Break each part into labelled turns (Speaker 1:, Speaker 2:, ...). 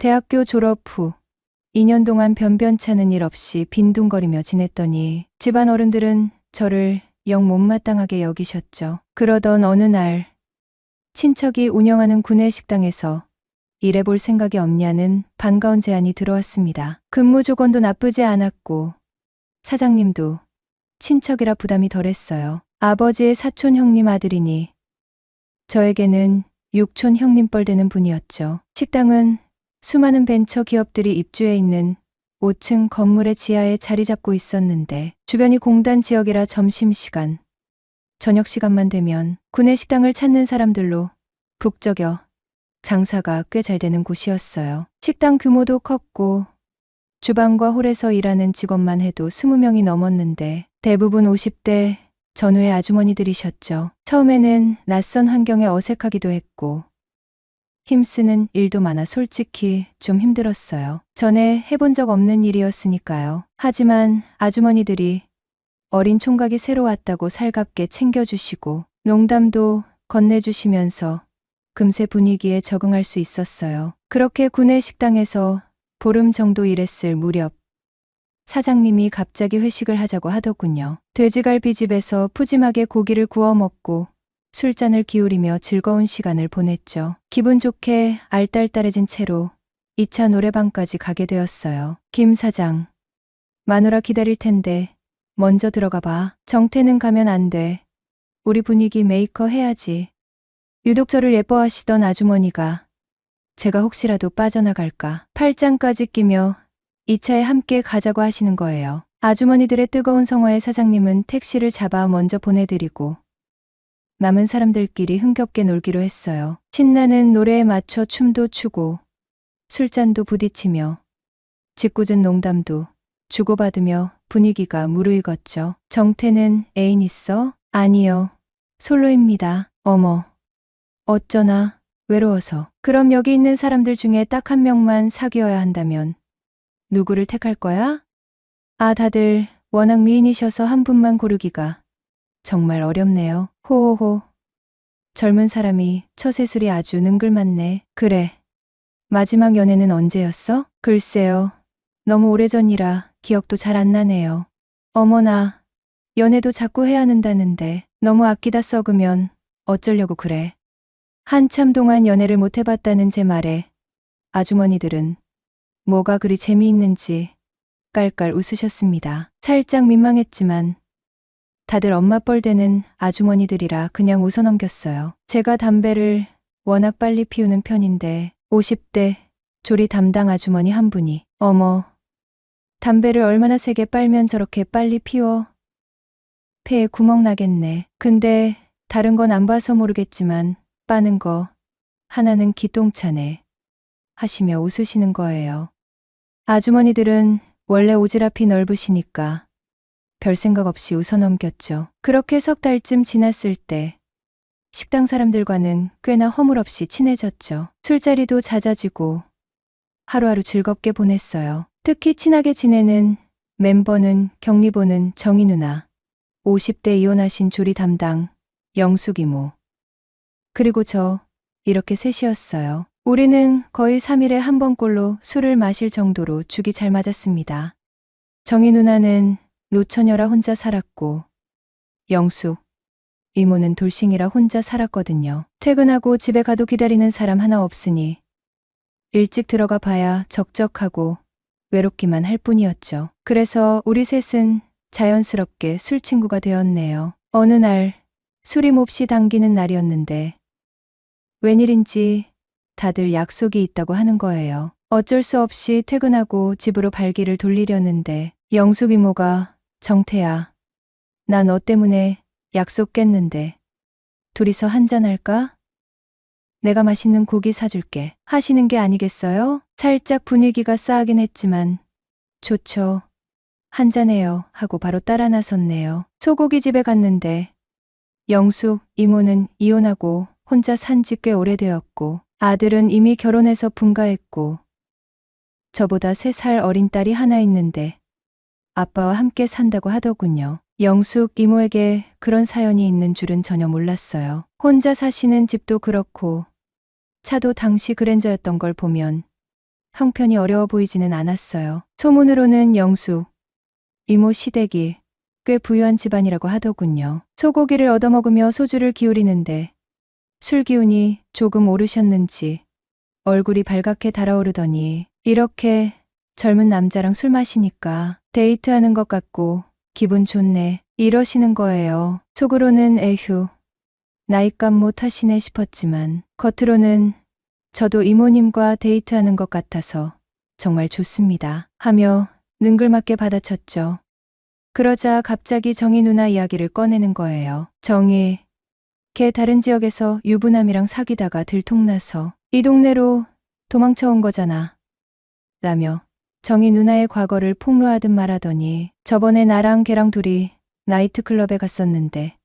Speaker 1: 대학교 졸업 후 2년 동안 변변찮은 일 없이 빈둥거리며 지냈더니 집안 어른들은 저를 영 못마땅하게 여기셨죠. 그러던 어느 날 친척이 운영하는 구내식당에서 일해볼 생각이 없냐는 반가운 제안이 들어왔습니다. 근무 조건도 나쁘지 않았고 사장님도 친척이라 부담이 덜했어요. 아버지의 사촌 형님 아들이니 저에게는 육촌 형님 뻘 되는 분이었죠. 식당은 수많은 벤처 기업들이 입주해 있는 5층 건물의 지하에 자리 잡고 있었는데 주변이 공단 지역이라 점심시간, 저녁시간만 되면 구내식당을 찾는 사람들로 북적여 장사가 꽤 잘 되는 곳이었어요. 식당 규모도 컸고 주방과 홀에서 일하는 직원만 해도 20명이 넘었는데 대부분 50대 전후의 아주머니들이셨죠. 처음에는 낯선 환경에 어색하기도 했고 힘쓰는 일도 많아 솔직히 좀 힘들었어요. 전에 해본 적 없는 일이었으니까요. 하지만 아주머니들이 어린 총각이 새로 왔다고 살갑게 챙겨주시고 농담도 건네주시면서 금세 분위기에 적응할 수 있었어요. 그렇게 구내식당에서 보름 정도 일했을 무렵 사장님이 갑자기 회식을 하자고 하더군요. 돼지갈비집에서 푸짐하게 고기를 구워 먹고 술잔을 기울이며 즐거운 시간을 보냈죠. 기분 좋게 알딸딸해진 채로 2차 노래방까지 가게 되었어요. 김 사장, 마누라 기다릴 텐데 먼저 들어가 봐. 정태는 가면 안 돼. 우리 분위기 메이커 해야지. 유독 저를 예뻐하시던 아주머니가 제가 혹시라도 빠져나갈까 팔짱까지 끼며 2차에 함께 가자고 하시는 거예요. 아주머니들의 뜨거운 성화에 사장님은 택시를 잡아 먼저 보내드리고 남은 사람들끼리 흥겹게 놀기로 했어요. 신나는 노래에 맞춰 춤도 추고 술잔도 부딪히며 짓궂은 농담도 주고받으며 분위기가 무르익었죠. 정태는 애인 있어? 아니요. 솔로입니다. 어머. 어쩌나 외로워서. 그럼 여기 있는 사람들 중에 딱 한 명만 사귀어야 한다면 누구를 택할 거야? 아, 다들 워낙 미인이셔서 한 분만 고르기가 정말 어렵네요. 호호호. 젊은 사람이 처세술이 아주 능글맞네. 그래. 마지막 연애는 언제였어? 글쎄요. 너무 오래전이라 기억도 잘 안 나네요. 어머나. 연애도 자꾸 해야 한다는데 너무 아끼다 썩으면 어쩌려고 그래. 한참 동안 연애를 못 해봤다는 제 말에 아주머니들은 뭐가 그리 재미있는지 깔깔 웃으셨습니다. 살짝 민망했지만 다들 엄마 뻘 되는 아주머니들이라 그냥 웃어넘겼어요. 제가 담배를 워낙 빨리 피우는 편인데 50대 조리 담당 아주머니 한 분이 어머, 담배를 얼마나 세게 빨면 저렇게 빨리 피워? 폐에 구멍 나겠네. 근데 다른 건 안 봐서 모르겠지만 빠는 거 하나는 기똥차네 하시며 웃으시는 거예요. 아주머니들은 원래 오지랖이 넓으시니까 별 생각 없이 웃어넘겼죠. 그렇게 석 달쯤 지났을 때 식당 사람들과는 꽤나 허물없이 친해졌죠. 술자리도 잦아지고 하루하루 즐겁게 보냈어요. 특히 친하게 지내는 멤버는 격리보는 정희 누나, 50대 이혼하신 조리 담당 영숙 이모, 그리고 저 이렇게 셋이었어요. 우리는 거의 3일에 한 번꼴로 술을 마실 정도로 죽이 잘 맞았습니다. 정희 누나는 노처녀라 혼자 살았고 영숙 이모는 돌싱이라 혼자 살았거든요. 퇴근하고 집에 가도 기다리는 사람 하나 없으니 일찍 들어가 봐야 적적하고 외롭기만 할 뿐이었죠. 그래서 우리 셋은 자연스럽게 술 친구가 되었네요. 어느 날 술이 몹시 당기는 날이었는데 웬일인지 다들 약속이 있다고 하는 거예요. 어쩔 수 없이 퇴근하고 집으로 발길을 돌리려는데 영숙 이모가 정태야, 나 너 때문에 약속 깼는데 둘이서 한잔할까? 내가 맛있는 고기 사줄게 하시는 게 아니겠어요? 살짝 분위기가 싸하긴 했지만 좋죠. 한잔해요 하고 바로 따라 나섰네요. 소고기집에 갔는데 영숙 이모는 이혼하고 혼자 산 지 꽤 오래되었고 아들은 이미 결혼해서 분가했고 저보다 3살 어린 딸이 하나 있는데 아빠와 함께 산다고 하더군요. 영숙 이모에게 그런 사연이 있는 줄은 전혀 몰랐어요. 혼자 사시는 집도 그렇고 차도 당시 그랜저였던 걸 보면 형편이 어려워 보이지는 않았어요. 소문으로는 영숙, 이모 시댁이 꽤 부유한 집안이라고 하더군요. 소고기를 얻어먹으며 소주를 기울이는데 술 기운이 조금 오르셨는지 얼굴이 발갛게 달아오르더니 이렇게 젊은 남자랑 술 마시니까 데이트하는 것 같고 기분 좋네 이러시는 거예요. 속으로는 에휴 나이값 못하시네 싶었지만 겉으로는 저도 이모님과 데이트하는 것 같아서 정말 좋습니다 하며 능글맞게 받아쳤죠. 그러자 갑자기 정희 누나 이야기를 꺼내는 거예요. 정희, 걔 다른 지역에서 유부남이랑 사귀다가 들통나서 이 동네로 도망쳐 온 거잖아. 라며 정희 누나의 과거를 폭로하듯 말하더니 저번에 나랑 걔랑 둘이 나이트클럽에 갔었는데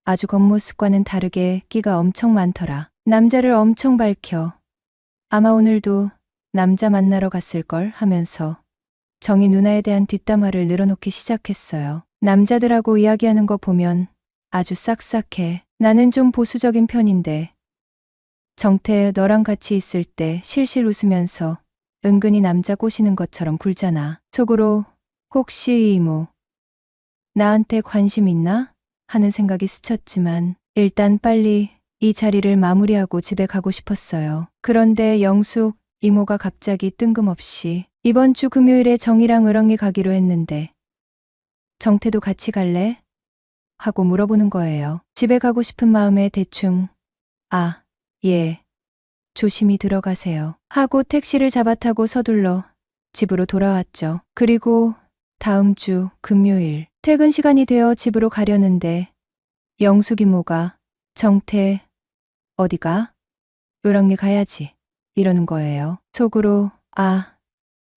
Speaker 1: 아주 겉모습과는 다르게 끼가 엄청 많더라. 남자를 엄청 밝혀. 아마 오늘도 남자 만나러 갔을걸 하면서 정희 누나에 대한 뒷담화를 늘어놓기 시작했어요. 남자들하고 이야기하는 거 보면 아주 싹싹해. 나는 좀 보수적인 편인데 정태 너랑 같이 있을 때 실실 웃으면서 은근히 남자 꼬시는 것처럼 굴잖아. 속으로 혹시 이모 나한테 관심 있나? 하는 생각이 스쳤지만 일단 빨리 이 자리를 마무리하고 집에 가고 싶었어요. 그런데 영숙 이모가 갑자기 뜬금없이 이번 주 금요일에 정이랑 을왕리 가기로 했는데 정태도 같이 갈래? 하고 물어보는 거예요. 집에 가고 싶은 마음에 대충 예, 조심히 들어가세요. 하고 택시를 잡아타고 서둘러 집으로 돌아왔죠. 그리고 다음 주 금요일 퇴근 시간이 되어 집으로 가려는데 영숙 이모가 정태 어디가? 을왕리 가야지 이러는 거예요. 속으로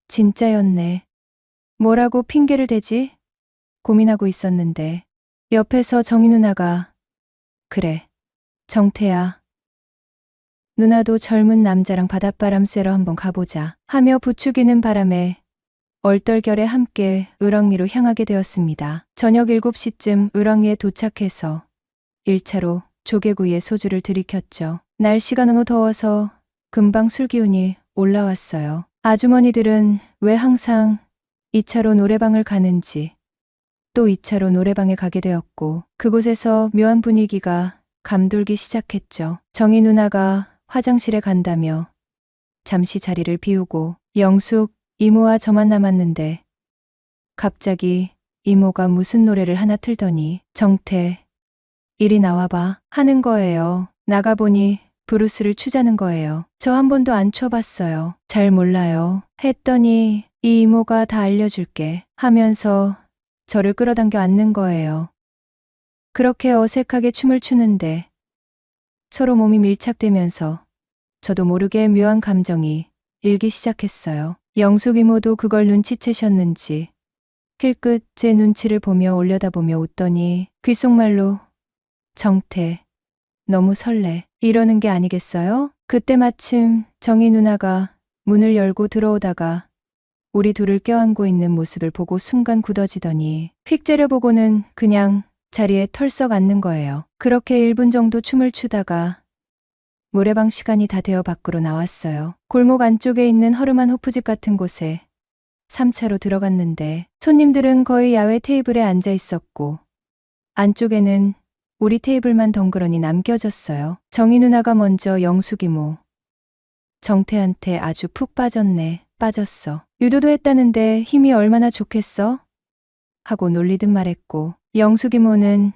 Speaker 1: 진짜였네. 뭐라고 핑계를 대지? 고민하고 있었는데 옆에서 정희 누나가 그래, 정태야. 누나도 젊은 남자랑 바닷바람 쐬러 한번 가보자 하며 부추기는 바람에 얼떨결에 함께 을왕리로 향하게 되었습니다. 저녁 7시쯤 을왕리에 도착해서 1차로 조개구이에 소주를 들이켰죠. 날씨가 너무 더워서 금방 술기운이 올라왔어요. 아주머니들은 왜 항상 2차로 노래방을 가는지 또 2차로 노래방에 가게 되었고 그곳에서 묘한 분위기가 감돌기 시작했죠. 정희 누나가 화장실에 간다며 잠시 자리를 비우고 영숙 이모와 저만 남았는데 갑자기 이모가 무슨 노래를 하나 틀더니 정태 이리 나와봐 하는 거예요. 나가보니 브루스를 추자는 거예요. 저 한 번도 안 춰봤어요. 잘 몰라요. 했더니 이 이모가 다 알려줄게 하면서 저를 끌어당겨 앉는 거예요. 그렇게 어색하게 춤을 추는데 서로 몸이 밀착되면서 저도 모르게 묘한 감정이 일기 시작했어요. 영숙 이모도 그걸 눈치채셨는지 힐끗 제 눈치를 보며 올려다보며 웃더니 귓속말로 정태 너무 설레 이러는 게 아니겠어요? 그때 마침 정희 누나가 문을 열고 들어오다가 우리 둘을 껴안고 있는 모습을 보고 순간 굳어지더니 휙 째려보고는 그냥 자리에 털썩 앉는 거예요. 그렇게 1분 정도 춤을 추다가 노래방 시간이 다 되어 밖으로 나왔어요. 골목 안쪽에 있는 허름한 호프집 같은 곳에 3차로 들어갔는데 손님들은 거의 야외 테이블에 앉아 있었고 안쪽에는 우리 테이블만 덩그러니 남겨졌어요. 정희 누나가 먼저 영숙 이모 정태한테 아주 푹 빠졌어. 유도도 했다는데 힘이 얼마나 좋겠어? 하고 놀리듯 말했고 영숙 이모는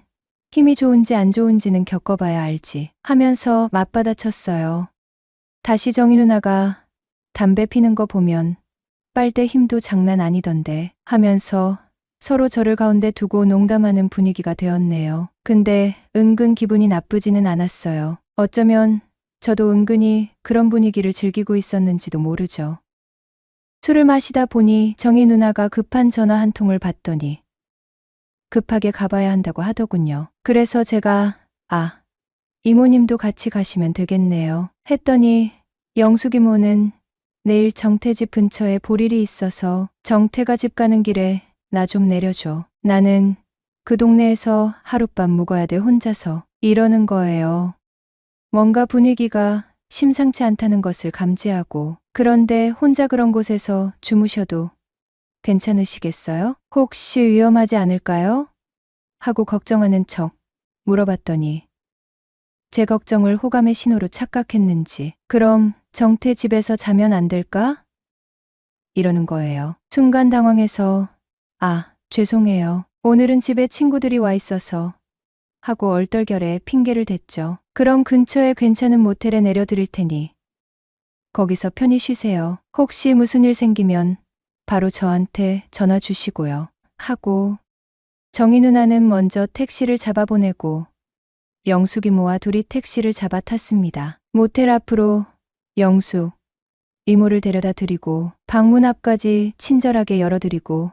Speaker 1: 힘이 좋은지 안 좋은지는 겪어봐야 알지 하면서 맞받아쳤어요. 다시 정희 누나가 담배 피는 거 보면 빨대 힘도 장난 아니던데 하면서 서로 저를 가운데 두고 농담하는 분위기가 되었네요. 근데 은근 기분이 나쁘지는 않았어요. 어쩌면 저도 은근히 그런 분위기를 즐기고 있었는지도 모르죠. 술을 마시다 보니 정희 누나가 급한 전화 한 통을 받더니 급하게 가봐야 한다고 하더군요. 그래서 제가 이모님도 같이 가시면 되겠네요. 했더니 영숙 이모는 내일 정태 집 근처에 볼일이 있어서 정태가 집 가는 길에 나 좀 내려줘. 나는 그 동네에서 하룻밤 묵어야 돼 혼자서 이러는 거예요. 뭔가 분위기가 심상치 않다는 것을 감지하고 그런데 혼자 그런 곳에서 주무셔도 괜찮으시겠어요? 혹시 위험하지 않을까요? 하고 걱정하는 척 물어봤더니 제 걱정을 호감의 신호로 착각했는지 그럼 정태 집에서 자면 안 될까? 이러는 거예요. 순간 당황해서 죄송해요. 오늘은 집에 친구들이 와 있어서 하고 얼떨결에 핑계를 댔죠. 그럼 근처에 괜찮은 모텔에 내려드릴 테니 거기서 편히 쉬세요. 혹시 무슨 일 생기면 바로 저한테 전화 주시고요. 하고 정희 누나는 먼저 택시를 잡아보내고 영숙 이모와 둘이 택시를 잡아 탔습니다. 모텔 앞으로 영숙 이모를 데려다 드리고 방문 앞까지 친절하게 열어드리고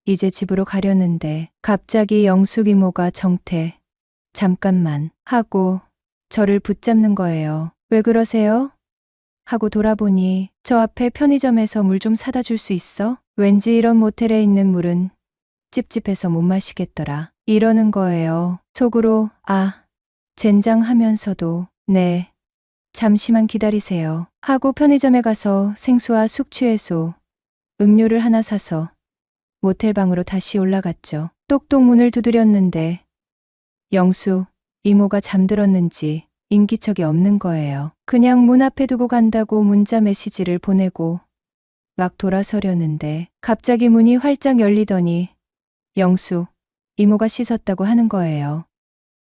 Speaker 1: 이제 집으로 가려는데 갑자기 영숙 이모가 정태 잠깐만 하고 저를 붙잡는 거예요. 왜 그러세요? 하고 돌아보니 저 앞에 편의점에서 물 좀 사다 줄 수 있어? 왠지 이런 모텔에 있는 물은 찝찝해서 못 마시겠더라. 이러는 거예요. 속으로 젠장하면서도 네, 잠시만 기다리세요. 하고 편의점에 가서 생수와 숙취해소, 음료를 하나 사서 모텔방으로 다시 올라갔죠. 똑똑 문을 두드렸는데 영숙 이모가 잠들었는지 인기척이 없는 거예요. 그냥 문 앞에 두고 간다고 문자 메시지를 보내고 막 돌아서려는데 갑자기 문이 활짝 열리더니 영숙 이모가 씻었다고 하는 거예요.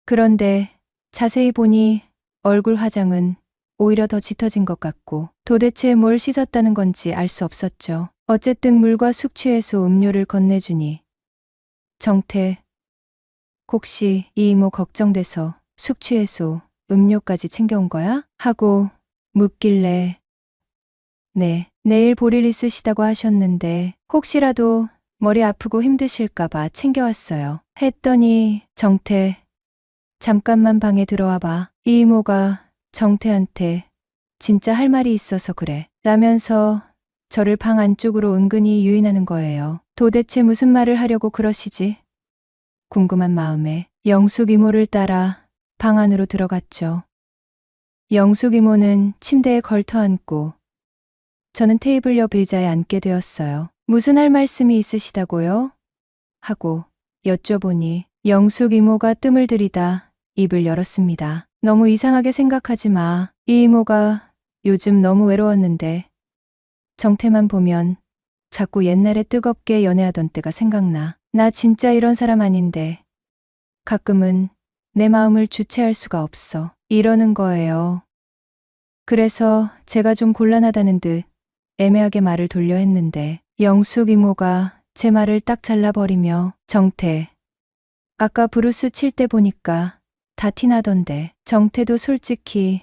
Speaker 1: 그런데 자세히 보니 얼굴 화장은 오히려 더 짙어진 것 같고 도대체 뭘 씻었다는 건지 알 수 없었죠. 어쨌든 물과 숙취해소 음료를 건네주니 정태 혹시 이 이모 걱정돼서 숙취해소 음료까지 챙겨온 거야? 하고 묻길래 네, 내일 볼일 있으시다고 하셨는데 혹시라도 머리 아프고 힘드실까봐 챙겨왔어요. 했더니 정태 잠깐만 방에 들어와 봐. 이 이모가 정태한테 진짜 할 말이 있어서 그래 라면서 저를 방 안쪽으로 은근히 유인하는 거예요. 도대체 무슨 말을 하려고 그러시지? 궁금한 마음에 영숙 이모를 따라 방 안으로 들어갔죠. 영숙 이모는 침대에 걸터앉고 저는 테이블 옆 의자에 앉게 되었어요. 무슨 할 말씀이 있으시다고요? 하고 여쭤보니 영숙 이모가 뜸을 들이다 입을 열었습니다. 너무 이상하게 생각하지 마. 이 이모가 요즘 너무 외로웠는데 정태만 보면 자꾸 옛날에 뜨겁게 연애하던 때가 생각나. 나 진짜 이런 사람 아닌데 가끔은 내 마음을 주체할 수가 없어. 이러는 거예요. 그래서 제가 좀 곤란하다는 듯 애매하게 말을 돌려 했는데 영숙 이모가 제 말을 딱 잘라버리며 정태 아까 브루스 칠 때 보니까 다 티나던데 정태도 솔직히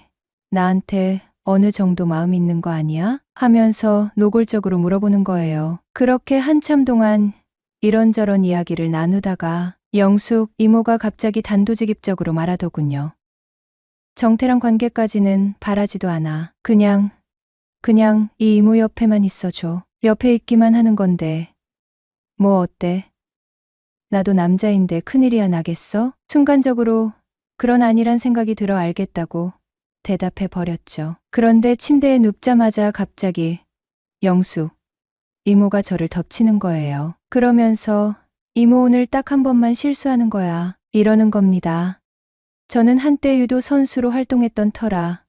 Speaker 1: 나한테 어느 정도 마음 있는 거 아니야? 하면서 노골적으로 물어보는 거예요. 그렇게 한참 동안 이런저런 이야기를 나누다가 영숙 이모가 갑자기 단도직입적으로 말하더군요. 정태랑 관계까지는 바라지도 않아. 그냥 이 이모 옆에만 있어줘. 옆에 있기만 하는 건데 뭐 어때? 나도 남자인데 큰일이야 나겠어? 순간적으로 그런 아니란 생각이 들어 알겠다고 대답해 버렸죠. 그런데 침대에 눕자마자 갑자기 영숙 이모가 저를 덮치는 거예요. 그러면서 이모 오늘 딱 한 번만 실수하는 거야. 이러는 겁니다. 저는 한때 유도 선수로 활동했던 터라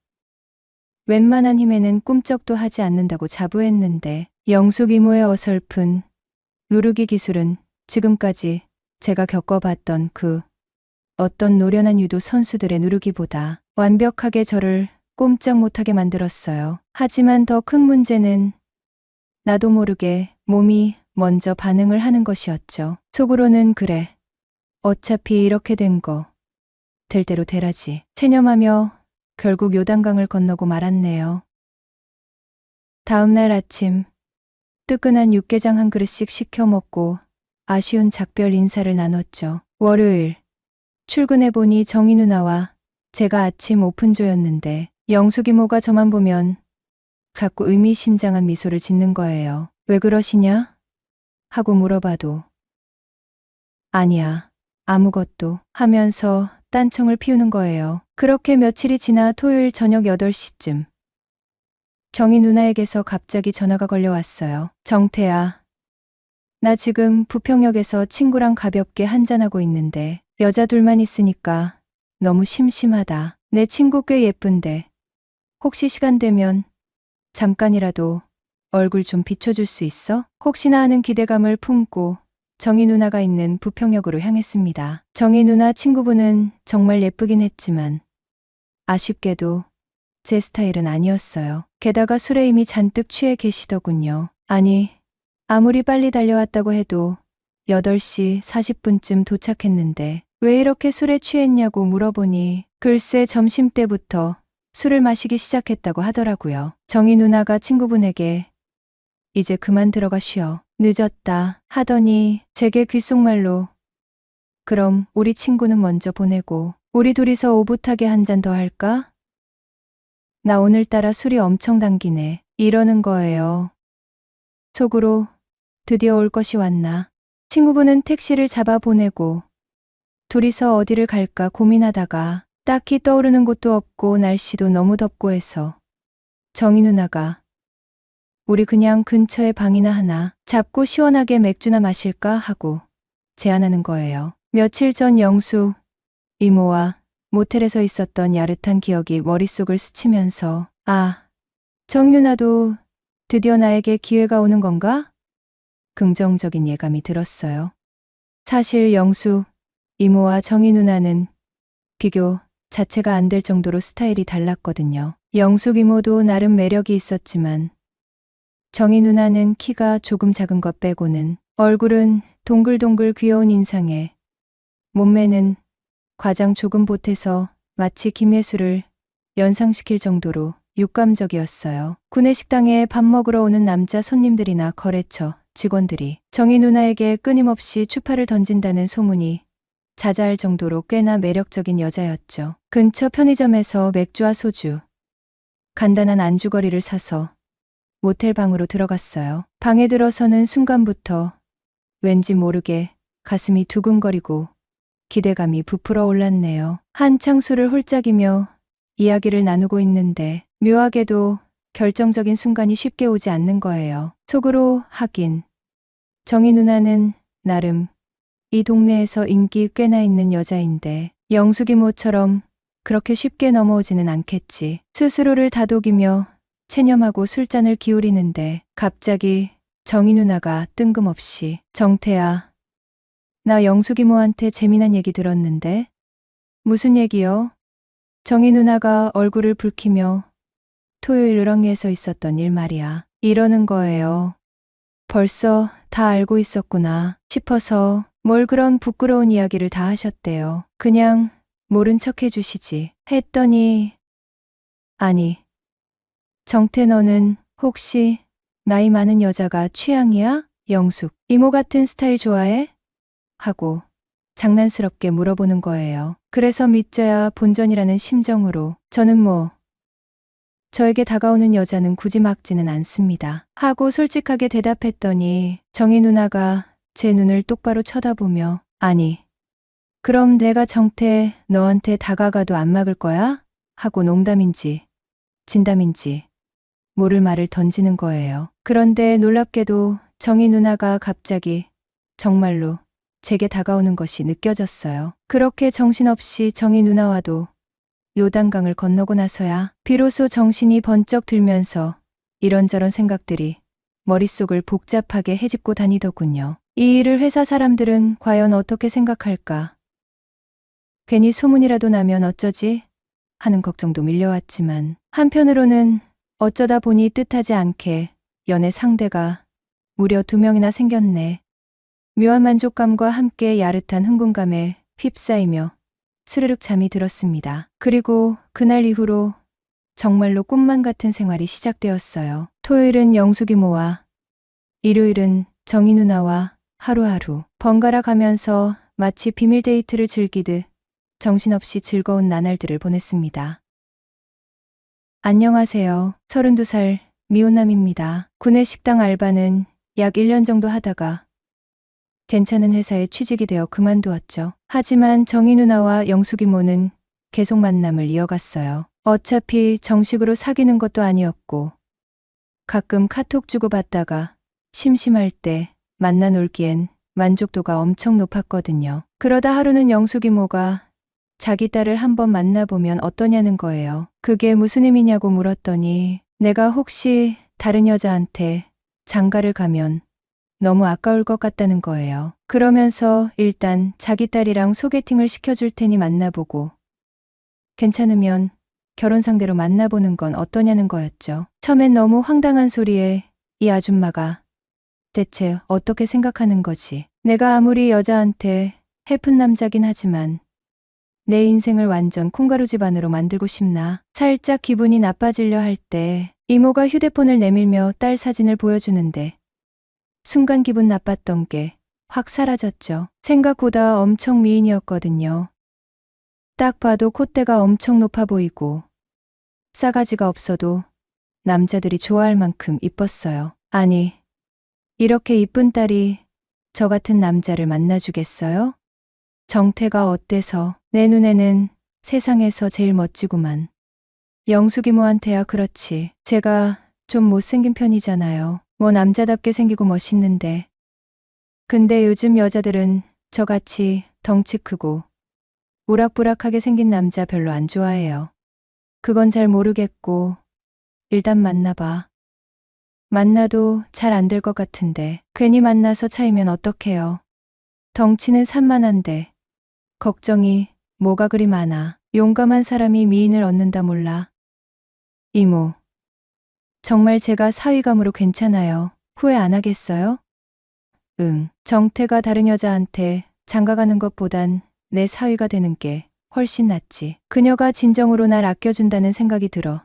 Speaker 1: 웬만한 힘에는 꿈쩍도 하지 않는다고 자부했는데 영숙 이모의 어설픈 누르기 기술은 지금까지 제가 겪어봤던 그 어떤 노련한 유도 선수들의 누르기보다 완벽하게 저를 꼼짝 못하게 만들었어요. 하지만 더 큰 문제는 나도 모르게 몸이 먼저 반응을 하는 것이었죠. 속으로는 그래. 어차피 이렇게 된 거 될 대로 되라지. 체념하며 결국 요단강을 건너고 말았네요. 다음 날 아침 뜨끈한 육개장 한 그릇씩 시켜 먹고 아쉬운 작별 인사를 나눴죠. 월요일 출근해보니 정희 누나와 제가 아침 오픈조였는데 영숙 이모가 저만 보면 자꾸 의미심장한 미소를 짓는 거예요. 왜 그러시냐? 하고 물어봐도 아니야, 아무것도 하면서 딴청을 피우는 거예요. 그렇게 며칠이 지나 토요일 저녁 8시쯤 정희 누나에게서 갑자기 전화가 걸려왔어요. 정태야, 나 지금 부평역에서 친구랑 가볍게 한잔하고 있는데 여자 둘만 있으니까 너무 심심하다. 내 친구 꽤 예쁜데 혹시 시간 되면 잠깐이라도 얼굴 좀 비춰줄 수 있어? 혹시나 하는 기대감을 품고 정희 누나가 있는 부평역으로 향했습니다. 정희 누나 친구분은 정말 예쁘긴 했지만 아쉽게도 제 스타일은 아니었어요. 게다가 술에 이미 잔뜩 취해 계시더군요. 아니, 아무리 빨리 달려왔다고 해도 8시 40분쯤 도착했는데 왜 이렇게 술에 취했냐고 물어보니 글쎄 점심때부터 술을 마시기 시작했다고 하더라고요. 정희 누나가 친구분에게 이제 그만 들어가 쉬어. 늦었다 하더니 제게 귓속말로 그럼 우리 친구는 먼저 보내고 우리 둘이서 오붓하게 한 잔 더 할까? 나 오늘따라 술이 엄청 당기네. 이러는 거예요. 속으로 드디어 올 것이 왔나. 친구분은 택시를 잡아 보내고 둘이서 어디를 갈까 고민하다가 딱히 떠오르는 곳도 없고 날씨도 너무 덥고 해서 정희 누나가 우리 그냥 근처에 방이나 하나 잡고 시원하게 맥주나 마실까 하고 제안하는 거예요. 며칠 전 영수 이모와 모텔에서 있었던 야릇한 기억이 머릿속을 스치면서 아, 정유나도 드디어 나에게 기회가 오는 건가? 긍정적인 예감이 들었어요. 사실 영수 이모와 정희 누나는 비교 자체가 안 될 정도로 스타일이 달랐거든요. 영숙 이모도 나름 매력이 있었지만 정희 누나는 키가 조금 작은 것 빼고는 얼굴은 동글동글 귀여운 인상에 몸매는 과장 조금 보태서 마치 김혜수를 연상시킬 정도로 육감적이었어요. 구내식당에 밥 먹으러 오는 남자 손님들이나 거래처 직원들이 정희 누나에게 끊임없이 추파를 던진다는 소문이 자자할 정도로 꽤나 매력적인 여자였죠. 근처 편의점에서 맥주와 소주, 간단한 안주거리를 사서 모텔 방으로 들어갔어요. 방에 들어서는 순간부터 왠지 모르게 가슴이 두근거리고 기대감이 부풀어 올랐네요. 한창 술을 홀짝이며 이야기를 나누고 있는데 묘하게도 결정적인 순간이 쉽게 오지 않는 거예요. 속으로 하긴 정희 누나는 나름 이 동네에서 인기 꽤나 있는 여자인데 영숙이 모처럼 그렇게 쉽게 넘어오지는 않겠지. 스스로를 다독이며 체념하고 술잔을 기울이는데 갑자기 정희 누나가 뜬금없이 정태야, 나 영숙 이모한테 재미난 얘기 들었는데. 무슨 얘기요? 정희 누나가 얼굴을 붉히며 토요일 을왕리에서 있었던 일 말이야. 이러는 거예요. 벌써 다 알고 있었구나 싶어서 뭘 그런 부끄러운 이야기를 다 하셨대요. 그냥 모른 척 해주시지 했더니 아니, 정태 너는 혹시 나이 많은 여자가 취향이야? 영숙, 이모 같은 스타일 좋아해? 하고 장난스럽게 물어보는 거예요. 그래서 믿져야 본전이라는 심정으로 저는 저에게 다가오는 여자는 굳이 막지는 않습니다. 하고 솔직하게 대답했더니 정희 누나가 제 눈을 똑바로 쳐다보며 아니, 그럼 내가 정태 너한테 다가가도 안 막을 거야? 하고 농담인지 진담인지 모를 말을 던지는 거예요. 그런데 놀랍게도 정희 누나가 갑자기 정말로 제게 다가오는 것이 느껴졌어요. 그렇게 정신없이 정희 누나와도 요단강을 건너고 나서야 비로소 정신이 번쩍 들면서 이런저런 생각들이 머릿속을 복잡하게 헤집고 다니더군요. 이 일을 회사 사람들은 과연 어떻게 생각할까? 괜히 소문이라도 나면 어쩌지? 하는 걱정도 밀려왔지만 한편으로는 어쩌다 보니 뜻하지 않게 연애 상대가 무려 2명이나 생겼네. 묘한 만족감과 함께 야릇한 흥분감에 휩싸이며 스르륵 잠이 들었습니다. 그리고 그날 이후로 정말로 꿈만 같은 생활이 시작되었어요. 토요일은 영숙 이모와 일요일은 정희 누나와 하루하루 번갈아 가면서 마치 비밀 데이트를 즐기듯 정신없이 즐거운 나날들을 보냈습니다. 안녕하세요. 32살 미혼남입니다. 구내식당 알바는 약 1년 정도 하다가 괜찮은 회사에 취직이 되어 그만두었죠. 하지만 정희 누나와 영숙 이모는 계속 만남을 이어갔어요. 어차피 정식으로 사귀는 것도 아니었고 가끔 카톡 주고받다가 심심할 때 만나 놀기엔 만족도가 엄청 높았거든요. 그러다 하루는 영숙 이모가 자기 딸을 한번 만나보면 어떠냐는 거예요. 그게 무슨 의미냐고 물었더니 내가 혹시 다른 여자한테 장가를 가면 너무 아까울 것 같다는 거예요. 그러면서 일단 자기 딸이랑 소개팅을 시켜줄 테니 만나보고 괜찮으면 결혼 상대로 만나보는 건 어떠냐는 거였죠. 처음엔 너무 황당한 소리에 이 아줌마가 대체 어떻게 생각하는 거지? 내가 아무리 여자한테 해픈 남자긴 하지만 내 인생을 완전 콩가루 집안으로 만들고 싶나? 살짝 기분이 나빠지려 할 때 이모가 휴대폰을 내밀며 딸 사진을 보여주는데 순간 기분 나빴던 게 확 사라졌죠. 생각보다 엄청 미인이었거든요. 딱 봐도 콧대가 엄청 높아 보이고 싸가지가 없어도 남자들이 좋아할 만큼 이뻤어요. 아니, 이렇게 이쁜 딸이 저 같은 남자를 만나주겠어요? 정태가 어때서 내 눈에는 세상에서 제일 멋지구만. 영숙 이모한테야 그렇지. 제가 좀 못생긴 편이잖아요. 뭐 남자답게 생기고 멋있는데. 근데 요즘 여자들은 저같이 덩치 크고 우락부락하게 생긴 남자 별로 안 좋아해요. 그건 잘 모르겠고 일단 만나봐. 만나도 잘 안 될 것 같은데 괜히 만나서 차이면 어떡해요. 덩치는 산만한데 걱정이 뭐가 그리 많아. 용감한 사람이 미인을 얻는다 몰라. 이모, 정말 제가 사위감으로 괜찮아요. 후회 안 하겠어요? 응. 정태가 다른 여자한테 장가가는 것보단 내 사위가 되는 게 훨씬 낫지. 그녀가 진정으로 날 아껴준다는 생각이 들어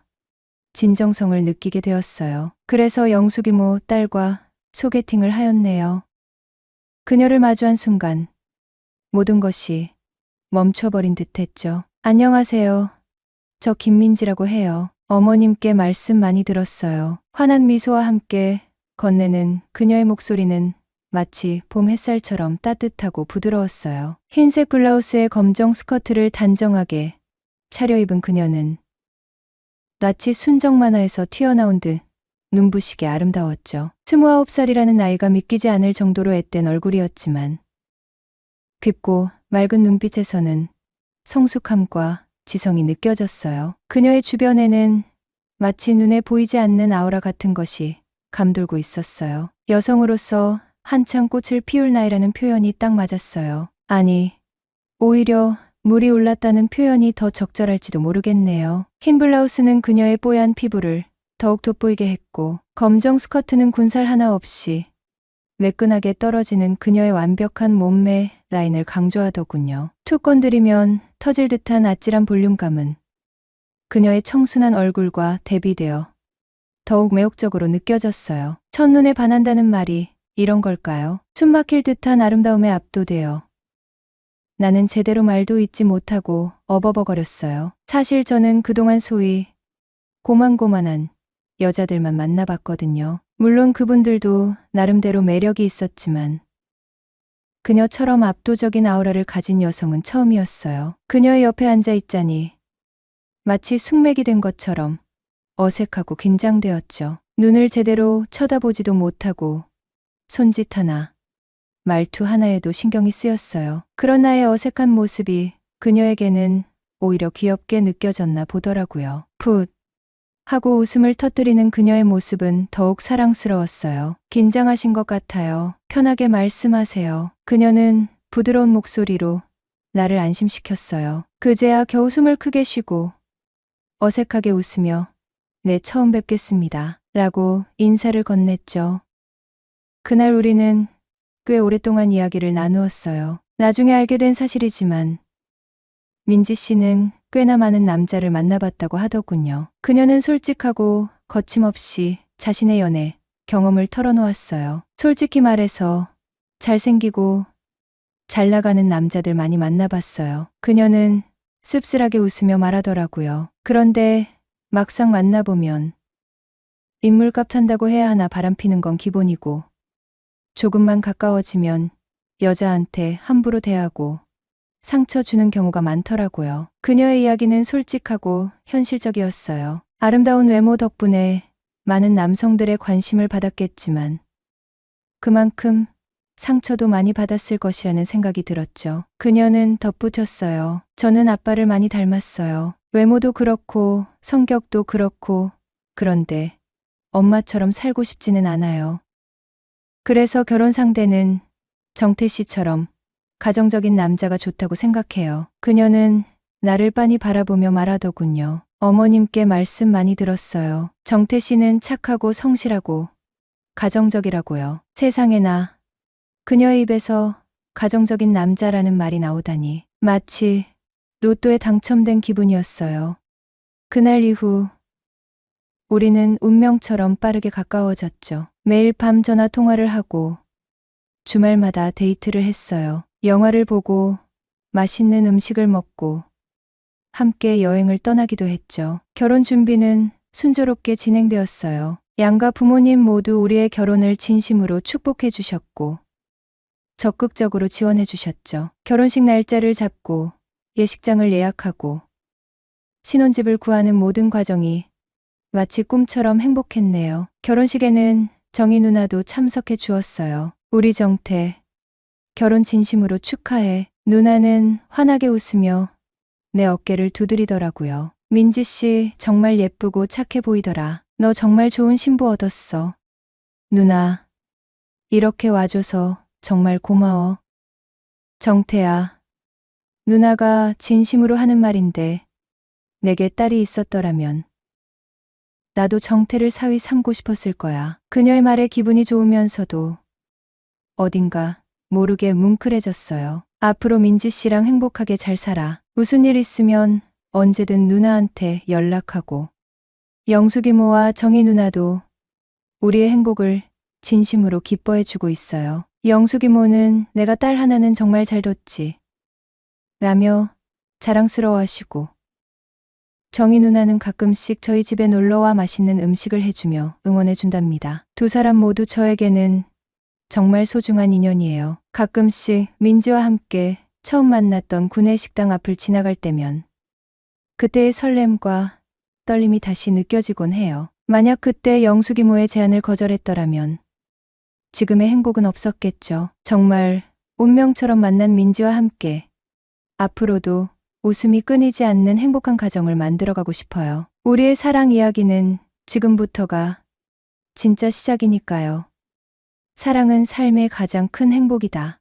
Speaker 1: 진정성을 느끼게 되었어요. 그래서 영숙 이모 딸과 소개팅을 하였네요. 그녀를 마주한 순간 모든 것이 멈춰버린 듯했죠. 안녕하세요. 저 김민지라고 해요. 어머님께 말씀 많이 들었어요. 환한 미소와 함께 건네는 그녀의 목소리는 마치 봄 햇살처럼 따뜻하고 부드러웠어요. 흰색 블라우스에 검정 스커트를 단정하게 차려입은 그녀는 낯이 순정 만화에서 튀어나온 듯 눈부시게 아름다웠죠. 29살이라는 나이가 믿기지 않을 정도로 앳된 얼굴이었지만 깊고 맑은 눈빛에서는 성숙함과 지성이 느껴졌어요. 그녀의 주변에는 마치 눈에 보이지 않는 아우라 같은 것이 감돌고 있었어요. 여성으로서 한창 꽃을 피울 나이라는 표현이 딱 맞았어요. 아니, 오히려 물이 올랐다는 표현이 더 적절할지도 모르겠네요. 흰 블라우스는 그녀의 뽀얀 피부를 더욱 돋보이게 했고 검정 스커트는 군살 하나 없이 매끈하게 떨어지는 그녀의 완벽한 몸매 라인을 강조하더군요. 툭 건드리면 터질 듯한 아찔한 볼륨감은 그녀의 청순한 얼굴과 대비되어 더욱 매혹적으로 느껴졌어요. 첫눈에 반한다는 말이 이런 걸까요? 숨막힐 듯한 아름다움에 압도되어 나는 제대로 말도 잇지 못하고 어버버거렸어요. 사실 저는 그동안 소위 고만고만한 여자들만 만나봤거든요. 물론 그분들도 나름대로 매력이 있었지만 그녀처럼 압도적인 아우라를 가진 여성은 처음이었어요. 그녀의 옆에 앉아 있자니 마치 숙맥이 된 것처럼 어색하고 긴장되었죠. 눈을 제대로 쳐다보지도 못하고 손짓 하나, 말투 하나에도 신경이 쓰였어요. 그런 나의 어색한 모습이 그녀에게는 오히려 귀엽게 느껴졌나 보더라고요. 풋 하고 웃음을 터뜨리는 그녀의 모습은 더욱 사랑스러웠어요. 긴장하신 것 같아요. 편하게 말씀하세요. 그녀는 부드러운 목소리로 나를 안심시켰어요. 그제야 겨우 숨을 크게 쉬고 어색하게 웃으며 네, 처음 뵙겠습니다. 라고 인사를 건넸죠. 그날 우리는 꽤 오랫동안 이야기를 나누었어요. 나중에 알게 된 사실이지만 민지 씨는 꽤나 많은 남자를 만나봤다고 하더군요. 그녀는 솔직하고 거침없이 자신의 연애 경험을 털어놓았어요. 솔직히 말해서 잘생기고 잘 나가는 남자들 많이 만나봤어요. 그녀는 씁쓸하게 웃으며 말하더라고요. 그런데 막상 만나보면 인물값 탄다고 해야 하나 바람피는 건 기본이고 조금만 가까워지면 여자한테 함부로 대하고 상처 주는 경우가 많더라고요. 그녀의 이야기는 솔직하고 현실적이었어요. 아름다운 외모 덕분에 많은 남성들의 관심을 받았겠지만 그만큼 상처도 많이 받았을 것이라는 생각이 들었죠. 그녀는 덧붙였어요. 저는 아빠를 많이 닮았어요. 외모도 그렇고 성격도 그렇고 그런데 엄마처럼 살고 싶지는 않아요. 그래서 결혼 상대는 정태 씨처럼 가정적인 남자가 좋다고 생각해요. 그녀는 나를 빤히 바라보며 말하더군요. 어머님께 말씀 많이 들었어요. 정태 씨는 착하고 성실하고 가정적이라고요. 세상에나 그녀의 입에서 가정적인 남자라는 말이 나오다니 마치 로또에 당첨된 기분이었어요. 그날 이후 우리는 운명처럼 빠르게 가까워졌죠. 매일 밤 전화 통화를 하고 주말마다 데이트를 했어요. 영화를 보고 맛있는 음식을 먹고 함께 여행을 떠나기도 했죠. 결혼 준비는 순조롭게 진행되었어요. 양가 부모님 모두 우리의 결혼을 진심으로 축복해 주셨고 적극적으로 지원해 주셨죠. 결혼식 날짜를 잡고 예식장을 예약하고 신혼집을 구하는 모든 과정이 마치 꿈처럼 행복했네요. 결혼식에는 정희 누나도 참석해 주었어요. 우리 정태, 결혼 진심으로 축하해. 누나는 환하게 웃으며 내 어깨를 두드리더라고요. 민지 씨 정말 예쁘고 착해 보이더라. 너 정말 좋은 신부 얻었어. 누나, 이렇게 와줘서 정말 고마워. 정태야, 누나가 진심으로 하는 말인데 내게 딸이 있었더라면 나도 정태를 사위 삼고 싶었을 거야. 그녀의 말에 기분이 좋으면서도 어딘가 모르게 뭉클해졌어요. 앞으로 민지 씨랑 행복하게 잘 살아. 무슨 일 있으면 언제든 누나한테 연락하고. 영숙 이모와 정희 누나도 우리의 행복을 진심으로 기뻐해주고 있어요. 영숙 이모는 내가 딸 하나는 정말 잘 뒀지 라며 자랑스러워하시고 정희 누나는 가끔씩 저희 집에 놀러와 맛있는 음식을 해주며 응원해준답니다. 두 사람 모두 저에게는 정말 소중한 인연이에요. 가끔씩 민지와 함께 처음 만났던 구내식당 앞을 지나갈 때면 그때의 설렘과 떨림이 다시 느껴지곤 해요. 만약 그때 영숙 이모의 제안을 거절했더라면 지금의 행복은 없었겠죠. 정말 운명처럼 만난 민지와 함께 앞으로도 웃음이 끊이지 않는 행복한 가정을 만들어가고 싶어요. 우리의 사랑 이야기는 지금부터가 진짜 시작이니까요. 사랑은 삶의 가장 큰 행복이다.